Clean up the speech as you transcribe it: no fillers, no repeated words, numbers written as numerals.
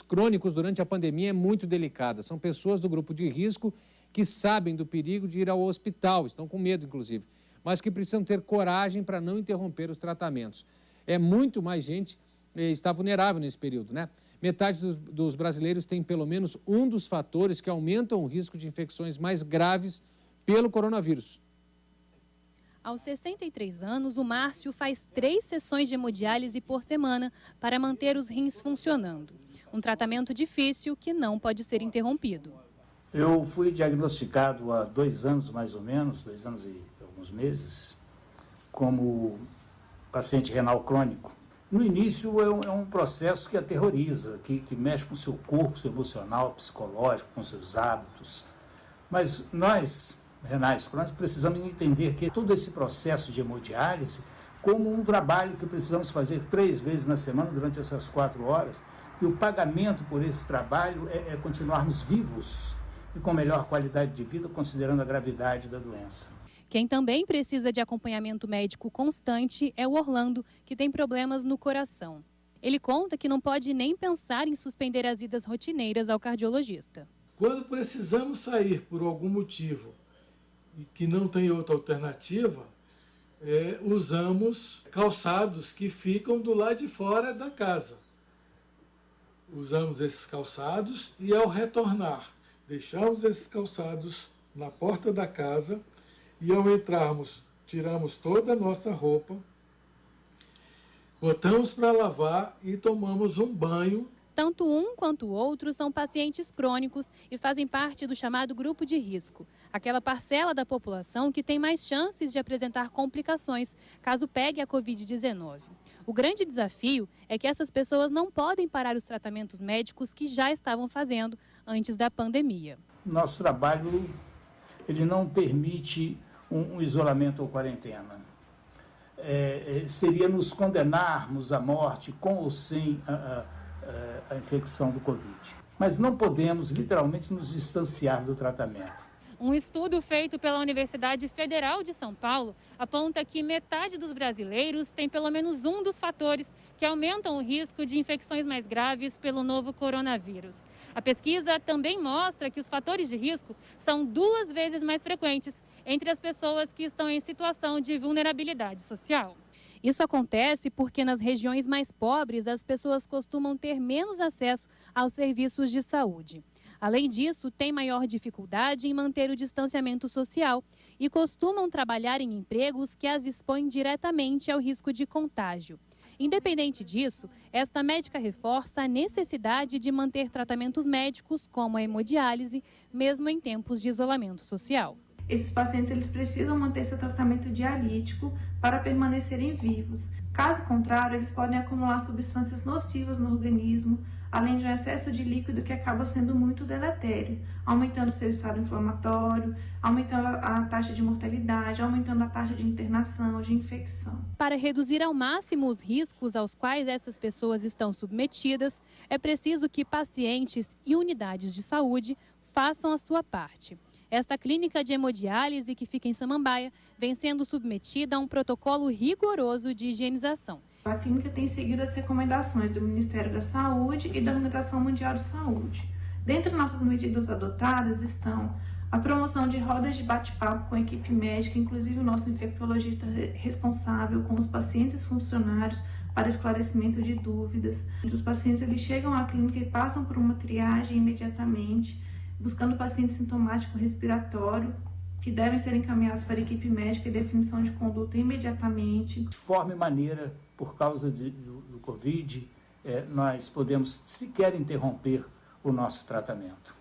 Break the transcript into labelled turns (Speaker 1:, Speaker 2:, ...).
Speaker 1: crônicos durante a pandemia é muito delicada. São pessoas do grupo de risco que sabem do perigo de ir ao hospital, estão com medo, inclusive, mas que precisam ter coragem para não interromper os tratamentos. É muito mais gente está vulnerável nesse período, né? Metade dos brasileiros tem pelo menos um dos fatores que aumentam o risco de infecções mais graves pelo coronavírus.
Speaker 2: Aos 63 anos, o Márcio faz 3 sessões de hemodiálise por semana para manter os rins funcionando. Um tratamento difícil que não pode ser interrompido.
Speaker 3: Eu fui diagnosticado há 2 anos, mais ou menos, 2 anos e alguns meses, como paciente renal crônico. No início é um processo que aterroriza, que mexe com o seu corpo, seu emocional, psicológico, com seus hábitos. Mas nós, renais crônicos, precisamos entender que todo esse processo de hemodiálise como um trabalho que precisamos fazer 3 vezes na semana durante essas 4 horas. E o pagamento por esse trabalho é continuarmos vivos e com melhor qualidade de vida, considerando a gravidade da doença.
Speaker 2: Quem também precisa de acompanhamento médico constante é o Orlando, que tem problemas no coração. Ele conta que não pode nem pensar em suspender as idas rotineiras ao cardiologista.
Speaker 4: Quando precisamos sair por algum motivo e que não tem outra alternativa, usamos calçados que ficam do lado de fora da casa. Usamos esses calçados e, ao retornar, deixamos esses calçados na porta da casa e, ao entrarmos, tiramos toda a nossa roupa, botamos para lavar e tomamos um banho.
Speaker 2: Tanto um quanto o outro são pacientes crônicos e fazem parte do chamado grupo de risco, aquela parcela da população que tem mais chances de apresentar complicações caso pegue a Covid-19. O grande desafio é que essas pessoas não podem parar os tratamentos médicos que já estavam fazendo antes da pandemia.
Speaker 3: Nosso trabalho ele não permite um isolamento ou quarentena. Seria nos condenarmos à morte com ou sem a infecção do Covid. Mas não podemos literalmente nos distanciar do tratamento.
Speaker 2: Um estudo feito pela Universidade Federal de São Paulo aponta que metade dos brasileiros tem pelo menos um dos fatores que aumentam o risco de infecções mais graves pelo novo coronavírus. A pesquisa também mostra que os fatores de risco são 2 vezes mais frequentes entre as pessoas que estão em situação de vulnerabilidade social. Isso acontece porque nas regiões mais pobres as pessoas costumam ter menos acesso aos serviços de saúde. Além disso, têm maior dificuldade em manter o distanciamento social e costumam trabalhar em empregos que as expõem diretamente ao risco de contágio. Independente disso, esta médica reforça a necessidade de manter tratamentos médicos, como a hemodiálise, mesmo em tempos de isolamento social.
Speaker 5: Esses pacientes eles precisam manter seu tratamento dialítico para permanecerem vivos. Caso contrário, eles podem acumular substâncias nocivas no organismo, além de um excesso de líquido que acaba sendo muito deletério, aumentando seu estado inflamatório, aumentando a taxa de mortalidade, aumentando a taxa de internação, de infecção.
Speaker 2: Para reduzir ao máximo os riscos aos quais essas pessoas estão submetidas, é preciso que pacientes e unidades de saúde façam a sua parte. Esta clínica de hemodiálise, que fica em Samambaia, vem sendo submetida a um protocolo rigoroso de higienização.
Speaker 5: A clínica tem seguido as recomendações do Ministério da Saúde e da Organização Mundial de Saúde. Dentre nossas medidas adotadas estão a promoção de rodas de bate-papo com a equipe médica, inclusive o nosso infectologista responsável com os pacientes e funcionários para esclarecimento de dúvidas. Os pacientes eles chegam à clínica e passam por uma triagem imediatamente, buscando paciente sintomático respiratório, que devem ser encaminhados para a equipe médica e definição de conduta imediatamente.
Speaker 3: De forma e maneira, por causa do Covid, nós podemos sequer interromper o nosso tratamento.